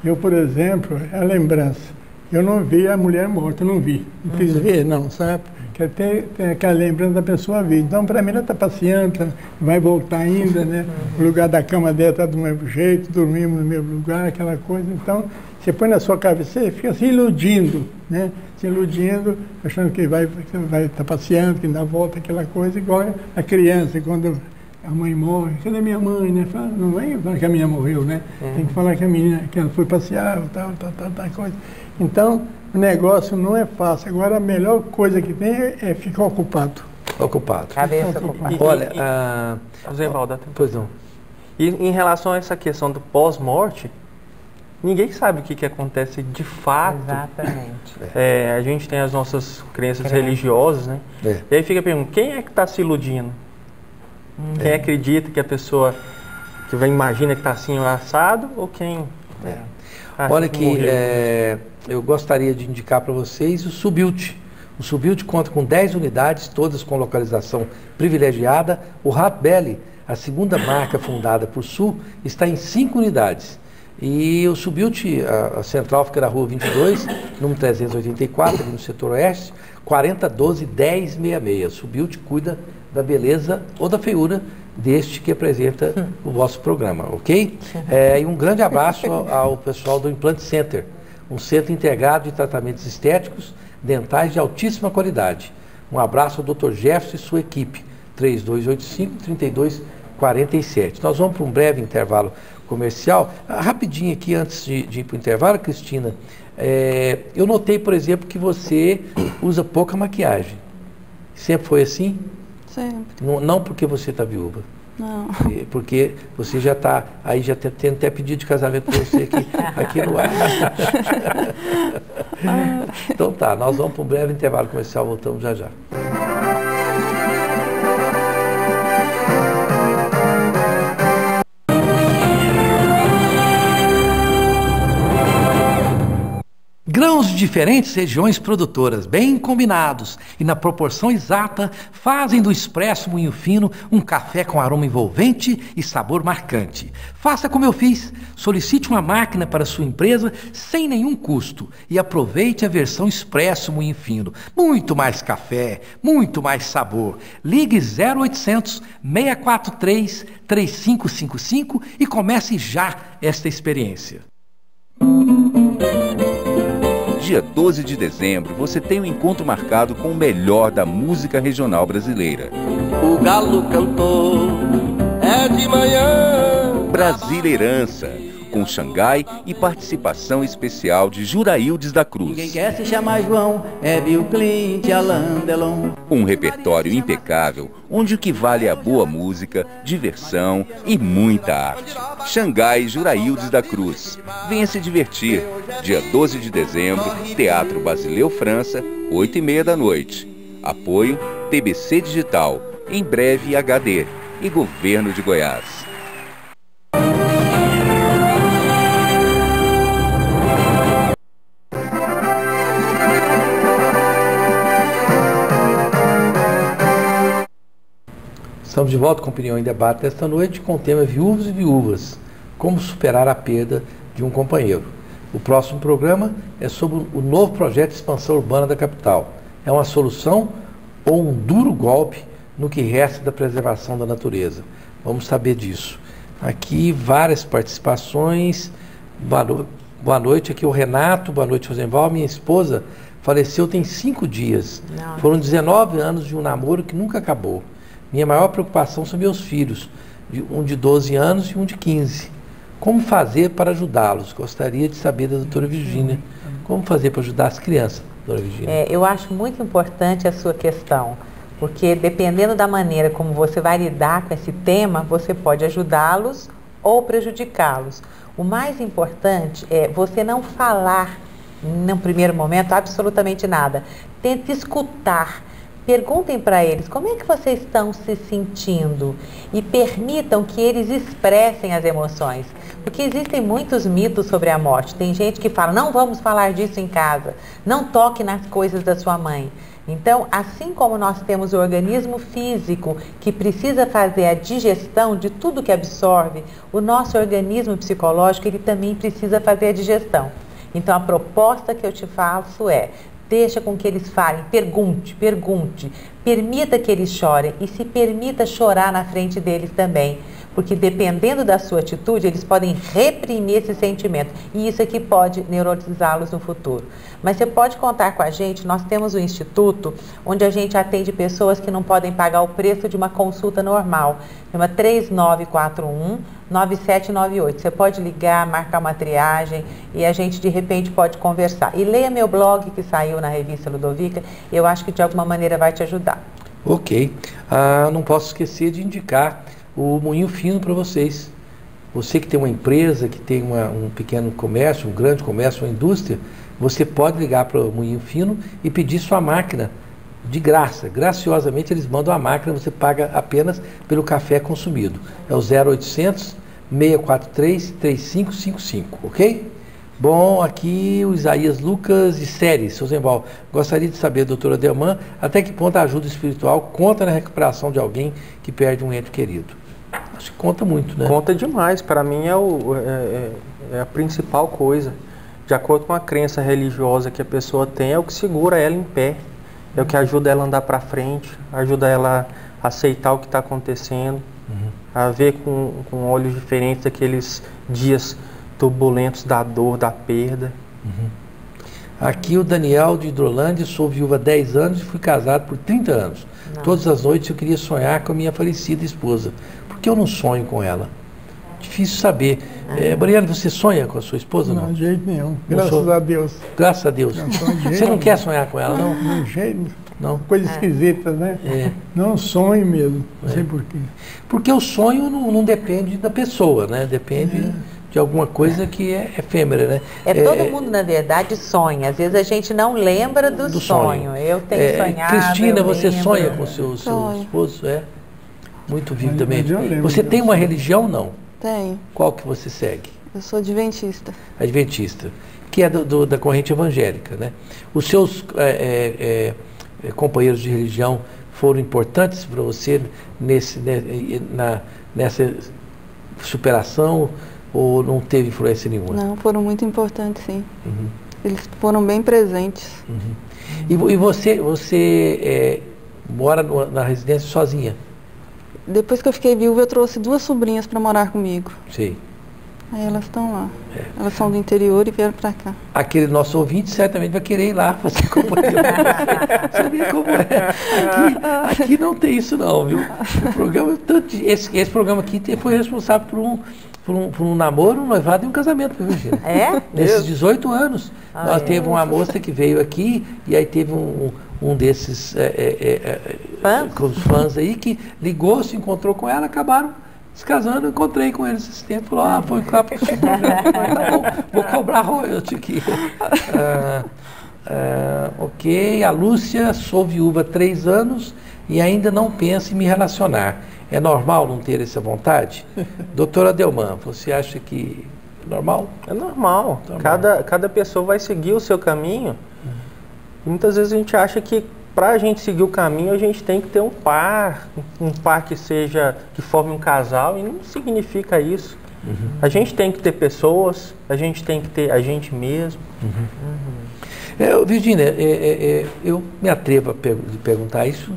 Eu, por exemplo, a lembrança. Eu não vi a mulher morta, não vi. Não quis ver, não, sabe? Que tem aquela lembrança da pessoa vir. Então, para mim, ela está passeando, vai voltar ainda, né? O lugar da cama dela está do mesmo jeito, dormimos no mesmo lugar, aquela coisa. Então, você põe na sua cabeça, você fica se iludindo, né? Se iludindo, achando que vai estar passeando, que dá volta, aquela coisa, igual a criança, quando a mãe morre, cadê minha mãe, né? Fala, não vem falar que a menina morreu, né? Tem que falar que a menina, que ela foi passear, tal coisa. Então, o negócio não é fácil. Agora, a melhor coisa que tem é ficar ocupado. Ocupado. Cabeça ocupada. Olha, José Valdo, pois não. E em relação a essa questão do pós-morte, ninguém sabe o que acontece de fato. Exatamente. A gente tem as nossas crenças religiosas, né? E aí fica a pergunta, quem é que está se iludindo? Quem acredita que a pessoa que imagina que está assim assado ou quem... Olha que eu gostaria de indicar para vocês o Subilt. O Subilt conta com 10 unidades, todas com localização privilegiada. O Rapbelli, a segunda marca fundada por Sul, está em 5 unidades. E o Subilt, a central fica na rua 22, número 384, ali no setor oeste, 4012-1066. O Subilt cuida da beleza ou da feiura deste que apresenta o vosso programa, ok? E um grande abraço ao pessoal do Implant Center, um centro integrado de tratamentos estéticos dentais de altíssima qualidade. Um abraço ao Dr. Jefferson e sua equipe, 3285-3247. Nós vamos para um breve intervalo comercial. Rapidinho aqui, antes de ir para o intervalo, Cristina, eu notei, por exemplo, que você usa pouca maquiagem. Sempre foi assim? Sempre. Não porque você está viúva. Não. Porque você já está, aí já tem até pedido de casamento para você aqui no ar. Então tá, nós vamos para um breve intervalo comercial, voltamos já já. Grãos de diferentes regiões produtoras, bem combinados e na proporção exata, fazem do Expresso Moinho Fino um café com aroma envolvente e sabor marcante. Faça como eu fiz, solicite uma máquina para sua empresa sem nenhum custo e aproveite a versão Expresso Moinho Fino. Muito mais café, muito mais sabor. Ligue 0800 643 3555 e comece já esta experiência. Dia 12 de dezembro, você tem um encontro marcado com o melhor da música regional brasileira. O galo cantou, é de manhã. Brasileirança, com Xangai e participação especial de Juraildes da Cruz. Ninguém quer se chamar João, é Bill Clinton, Alain Delon. Um repertório impecável, onde o que vale é a boa música, diversão e muita arte. Xangai e Juraildes da Cruz. Venha se divertir. Dia 12 de dezembro, Teatro Basileu França, 8h30 da noite. Apoio TBC Digital, em breve HD e Governo de Goiás. Estamos de volta com Opinião em Debate desta noite com o tema Viúvos e Viúvas, como superar a perda de um companheiro. O próximo programa é sobre o novo projeto de expansão urbana da capital. É uma solução ou um duro golpe no que resta da preservação da natureza? Vamos saber disso. Aqui várias participações. Boa noite, aqui o Renato, boa noite, Rosenval. Minha esposa faleceu tem 5 dias. Não. Foram 19 anos de um namoro que nunca acabou. Minha maior preocupação são meus filhos, um de 12 anos e um de 15. Como fazer para ajudá-los? Gostaria de saber da doutora Virgínia. Como fazer para ajudar as crianças, doutora Virgínia? Eu acho muito importante a sua questão, porque dependendo da maneira como você vai lidar com esse tema, você pode ajudá-los ou prejudicá-los. O mais importante é você não falar, no primeiro momento, absolutamente nada. Tente escutar. Perguntem para eles como é que vocês estão se sentindo e permitam que eles expressem as emoções. Porque existem muitos mitos sobre a morte. Tem gente que fala, não vamos falar disso em casa, não toque nas coisas da sua mãe. Então, assim como nós temos o organismo físico que precisa fazer a digestão de tudo que absorve, o nosso organismo psicológico ele também precisa fazer a digestão. Então, a proposta que eu te faço é: deixa com que eles falem, pergunte, permita que eles chorem e se permita chorar na frente deles também. Porque dependendo da sua atitude, eles podem reprimir esse sentimento. E isso aqui pode neurotizá-los no futuro. Mas você pode contar com a gente, nós temos um instituto onde a gente atende pessoas que não podem pagar o preço de uma consulta normal. Chama 3941-9798. Você pode ligar, marcar uma triagem e a gente de repente pode conversar. E leia meu blog que saiu na revista Ludovica, eu acho que de alguma maneira vai te ajudar. Ok. Não posso esquecer de indicar o Moinho Fino para vocês. Você que tem uma empresa, que tem um pequeno comércio, um grande comércio, uma indústria, você pode ligar para o Moinho Fino e pedir sua máquina de graça. Graciosamente eles mandam a máquina, você paga apenas pelo café consumido. É o 0800 643 3555, ok? Bom, aqui o Isaías Lucas de Séries, seu Zemval. Gostaria de saber, doutora Delman, até que ponto a ajuda espiritual conta na recuperação de alguém que perde um ente querido? Acho que conta muito, né? Conta demais. Para mim é a principal coisa. De acordo com a crença religiosa que a pessoa tem, é o que segura ela em pé. É o que ajuda ela a andar para frente, ajuda ela a aceitar o que está acontecendo. a ver com olhos diferentes aqueles dias turbulentos da dor, da perda. Aqui o Daniel de Hidrolândia, sou viúva há 10 anos e fui casado por 30 anos. Todas as noites eu queria sonhar com a minha falecida esposa. Por que eu não sonho com ela? Difícil saber. Mariana, você sonha com a sua esposa? Não, Não, de jeito nenhum. Graças a Deus. Graças a Deus. Você não quer sonhar com ela, não? De jeito. Não. Coisa esquisita, né? Não sonho mesmo. Não sei porquê. Porque o sonho não depende da pessoa, né? Depende de alguma coisa que é efêmera, né? Todo mundo, na verdade, sonha. Às vezes a gente não lembra do sonho. Eu tenho sonhado. Cristina, você sonha com o seu esposo? Muito vivo também. Você tem uma religião, não? Tenho. Qual que você segue? Eu sou adventista. Adventista, que é da corrente evangélica, né? Os seus companheiros de religião foram importantes para você nessa superação ou não teve influência nenhuma? Não, foram muito importantes, sim. Eles foram bem presentes. E você mora na residência sozinha? Depois que eu fiquei viúva, eu trouxe 2 sobrinhas para morar comigo. Sim. Aí elas estão lá. Elas são do interior e vieram para cá. Aquele nosso ouvinte certamente vai querer ir lá fazer companhia. Saber como é. Aqui não tem isso não, viu? O programa, esse programa aqui foi responsável por um namoro, um noivado e um casamento, viu, Virgínia? Nesses 18 anos. Nós teve uma moça que veio aqui e aí teve um desses fãs aí que ligou, se encontrou com ela, acabaram se casando. Eu encontrei com eles esse tempo. Falou, foi cá para o seu programa. Tá bom, vou cobrar royalty aqui. Ok, a Lúcia, sou viúva há 3 anos e ainda não penso em me relacionar. É normal não ter essa vontade? Doutora Delman, você acha que é normal? É normal. Cada pessoa vai seguir o seu caminho. Muitas vezes a gente acha que para a gente seguir o caminho a gente tem que ter um par que forme um casal, e não significa isso. A gente tem que ter pessoas, a gente tem que ter a gente mesmo. Virgínia, eu me atrevo a perguntar isso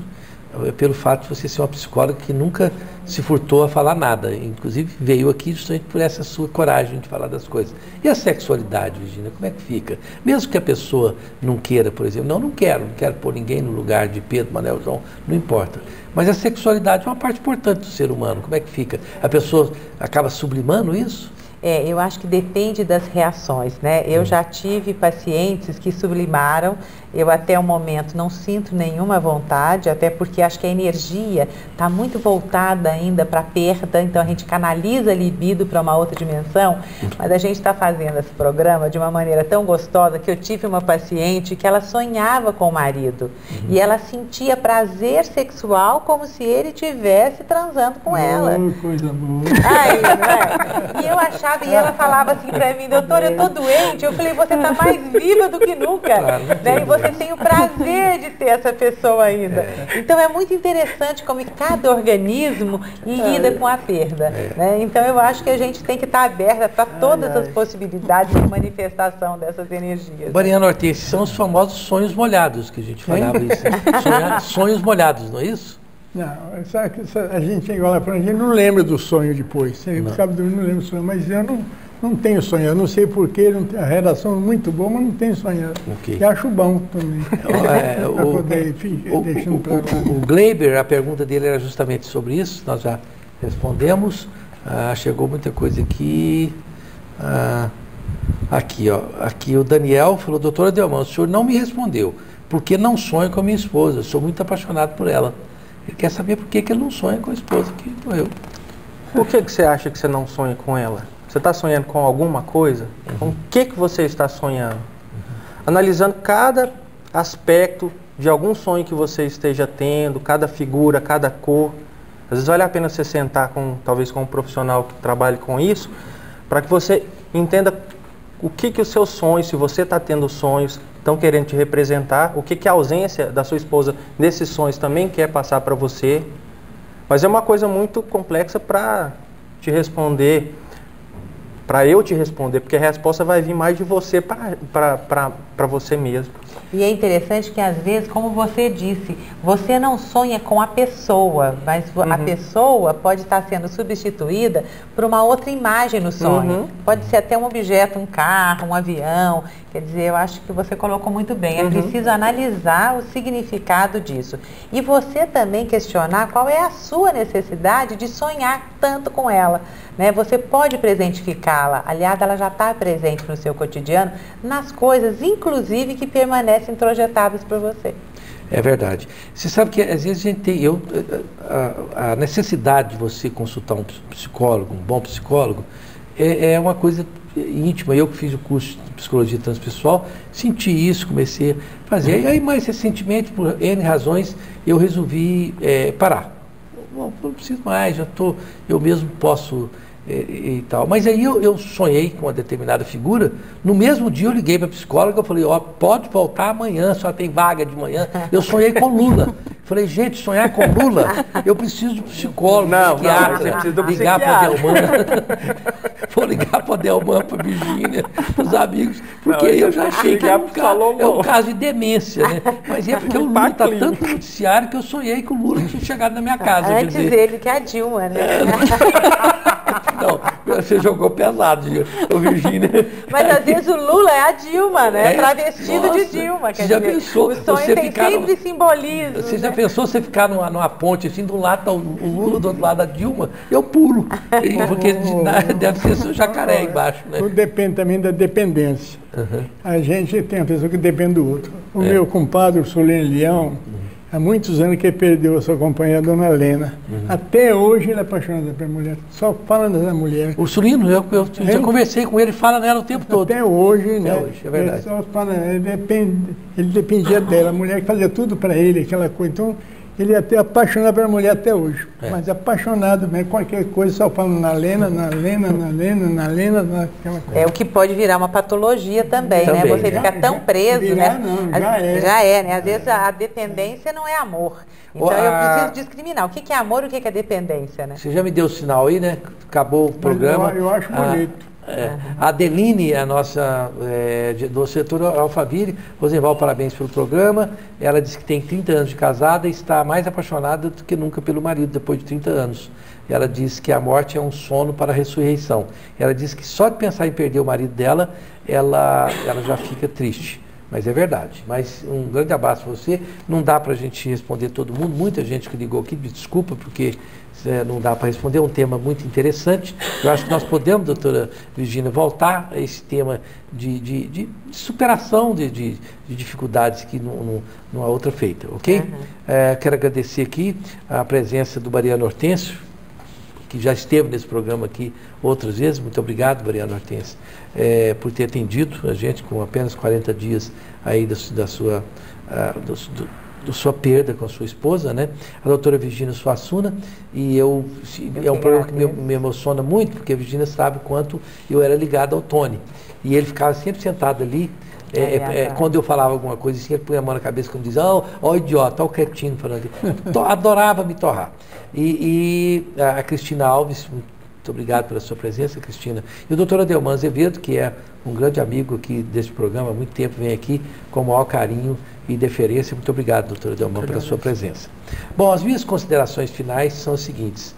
pelo fato de você ser uma psicóloga que nunca se furtou a falar nada, inclusive veio aqui justamente por essa sua coragem de falar das coisas. E a sexualidade, Virgínia, como é que fica? Mesmo que a pessoa não queira, por exemplo, não quero pôr ninguém no lugar de Pedro, Manel, João, não importa. Mas a sexualidade é uma parte importante do ser humano, como é que fica? A pessoa acaba sublimando isso? Eu acho que depende das reações, né? Eu já tive pacientes que sublimaram, eu até o momento não sinto nenhuma vontade, até porque acho que a energia está muito voltada ainda para a perda, então a gente canaliza a libido para uma outra dimensão, mas a gente está fazendo esse programa de uma maneira tão gostosa que eu tive uma paciente que ela sonhava com o marido e ela sentia prazer sexual como se ele estivesse transando com ela. Coisa boa. Aí, né? E eu achava, e ela falava assim pra mim, doutora, eu tô doente. Eu falei, você tá mais viva do que nunca. Claro, né? E você tem o prazer de ter essa pessoa ainda. Então é muito interessante como cada organismo lida com a perda. Né? Então eu acho que a gente tem que estar aberta para todas as possibilidades de manifestação dessas energias. Mariana Ortiz, são os famosos sonhos molhados que a gente falava isso. Sonhos molhados, não é isso? Não, a gente chega lá para a gente não lembra do sonho depois. Você sabe, não lembra do sonho, mas eu não tenho sonho. Eu não sei porquê, a redação é muito boa, mas não tenho sonho. Okay. E acho bom também. O Gleiber, a pergunta dele era justamente sobre isso, nós já respondemos. Chegou muita coisa aqui. Aqui o Daniel falou, doutora Delman, o senhor não me respondeu, porque não sonho com a minha esposa, eu sou muito apaixonado por ela. Ele quer saber por que ele não sonha com a esposa que morreu. Por que você acha que você não sonha com ela? Você está sonhando com alguma coisa? Com o que você está sonhando? Analisando cada aspecto de algum sonho que você esteja tendo, cada figura, cada cor. Às vezes vale a pena você sentar talvez com um profissional que trabalhe com isso, para que você entenda o que os seus sonhos, se você está tendo sonhos, estão querendo te representar, o que a ausência da sua esposa nesses sonhos também quer passar para você. Mas é uma coisa muito complexa para te responder para eu te responder, porque a resposta vai vir mais de você para você mesmo. E é interessante que às vezes, como você disse, você não sonha com a pessoa, mas a pessoa pode estar sendo substituída por uma outra imagem no sonho. Pode ser até um objeto, um carro, um avião. Quer dizer, eu acho que você colocou muito bem. É preciso analisar o significado disso. E você também questionar qual é a sua necessidade de sonhar tanto com ela. Né? Você pode presentificá-la, aliás, ela já está presente no seu cotidiano, nas coisas, inclusive, que permanecem projetadas por você. É verdade. Você sabe que às vezes a gente tem a necessidade de você consultar um psicólogo, um bom psicólogo, é uma coisa íntima. Eu que fiz o curso de psicologia transpessoal, senti isso, comecei a fazer. E aí, mais recentemente, por N razões, eu resolvi parar. Não preciso mais, eu mesmo posso e tal. Mas aí eu sonhei com uma determinada figura. No mesmo dia eu liguei para a psicóloga, eu falei, pode voltar amanhã, só tem vaga de manhã. Eu sonhei com Lula. Falei, gente, sonhar com Lula, eu preciso de psicólogo, psiquiatra, você precisa do ligar para a Delman. Vou ligar para a Delman, para a Virgínia, para os amigos, porque eu já achei que é um caso de demência, né? Mas é porque o Lula está tanto no noticiário que eu sonhei que o Lula tinha chegado na minha casa. Antes dele que a Dilma, né? Não, você jogou pesado, Virgínia. Mas às vezes o Lula é a Dilma, né? Travestido de Dilma. Você já pensou? O sonho sempre simboliza. Você já pensou você ficar numa ponte, assim, de um lado tá o Lula, do outro lado a Dilma? Eu pulo. Porque deve ser o jacaré embaixo, né? Tudo depende também da dependência. A gente tem uma pessoa que depende do outro. O meu compadre, o Solene Leão, há muitos anos que ele perdeu a sua companheira, a dona Lena. Até hoje ele é apaixonado pela mulher. Só fala dessa mulher. O Sulino, eu já conversei com ele, fala nela o tempo todo. Até hoje, né? Até hoje, é verdade. Ele só fala, ele dependia dela, a mulher que fazia tudo para ele, aquela coisa. Então, ele é até apaixonado pela mulher até hoje. Mas apaixonado mesmo, qualquer coisa, só fala na Lena, aquela coisa. É o que pode virar uma patologia também, né? Você fica tão preso, né? Não, já é, né? Às vezes a dependência não é amor. Então eu preciso discriminar. O que é amor e o que é dependência, né? Você já me deu o sinal aí, né? Acabou o programa. Eu acho bonito. A Adeline, a nossa do setor Alphaville, Rosenval, parabéns pelo programa. Ela disse que tem 30 anos de casada e está mais apaixonada do que nunca pelo marido depois de 30 anos. Ela diz que a morte é um sono para a ressurreição. Ela diz que só de pensar em perder o marido dela, ela já fica triste. Mas é verdade. Mas um grande abraço para você. Não dá para a gente responder todo mundo. Muita gente que ligou aqui, me desculpa, porque não dá para responder. É um tema muito interessante. Eu acho que nós podemos, doutora Virgínia, voltar a esse tema de superação de dificuldades que não há outra feita, ok? Quero agradecer aqui a presença do Mariano Hortêncio, que já esteve nesse programa aqui outras vezes. Muito obrigado, Mariano Hortêncio, por ter atendido a gente com apenas 40 dias aí da sua perda com a sua esposa, né? A doutora Virgínia Suassuna, e é um programa que me emociona muito, porque a Virgínia sabe o quanto eu era ligado ao Tony. E ele ficava sempre sentado ali. Quando eu falava alguma coisa assim, ele punha a mão na cabeça como dizia, ó idiota, ó o cretino falando aqui. Adorava me torrar. E a Cristina Alves, muito obrigado pela sua presença, Cristina. E o doutor Adelman Azevedo, que é um grande amigo aqui deste programa, há muito tempo vem aqui com o maior carinho e deferência. Muito obrigado, doutor Adelman, pela sua presença. Bom, as minhas considerações finais são as seguintes.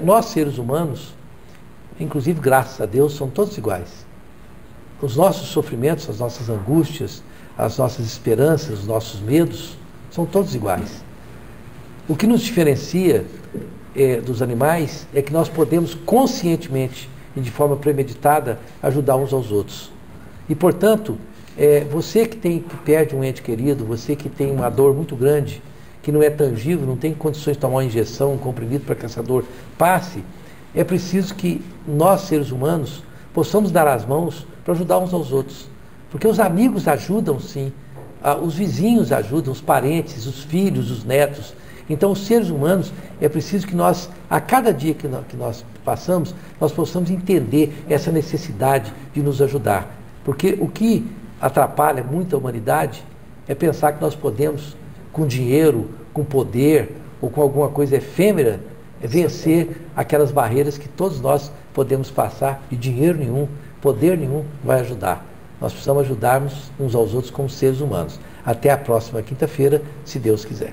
Nós, seres humanos, inclusive graças a Deus, somos todos iguais. Os nossos sofrimentos, as nossas angústias, as nossas esperanças, os nossos medos, são todos iguais. O que nos diferencia dos animais é que nós podemos conscientemente e de forma premeditada ajudar uns aos outros. E, portanto, você que perde um ente querido, você que tem uma dor muito grande, que não é tangível, não tem condições de tomar uma injeção, um comprimido para que essa dor passe, é preciso que nós, seres humanos, possamos dar as mãos para ajudar uns aos outros. Porque os amigos ajudam, sim, os vizinhos ajudam, os parentes, os filhos, os netos. Então, os seres humanos, é preciso que nós, a cada dia que nós passamos, nós possamos entender essa necessidade de nos ajudar. Porque o que atrapalha muito a humanidade é pensar que nós podemos, com dinheiro, com poder ou com alguma coisa efêmera, vencer aquelas barreiras que todos nós podemos passar e dinheiro nenhum, poder nenhum vai ajudar. Nós precisamos ajudarmos uns aos outros como seres humanos. Até a próxima quinta-feira, se Deus quiser.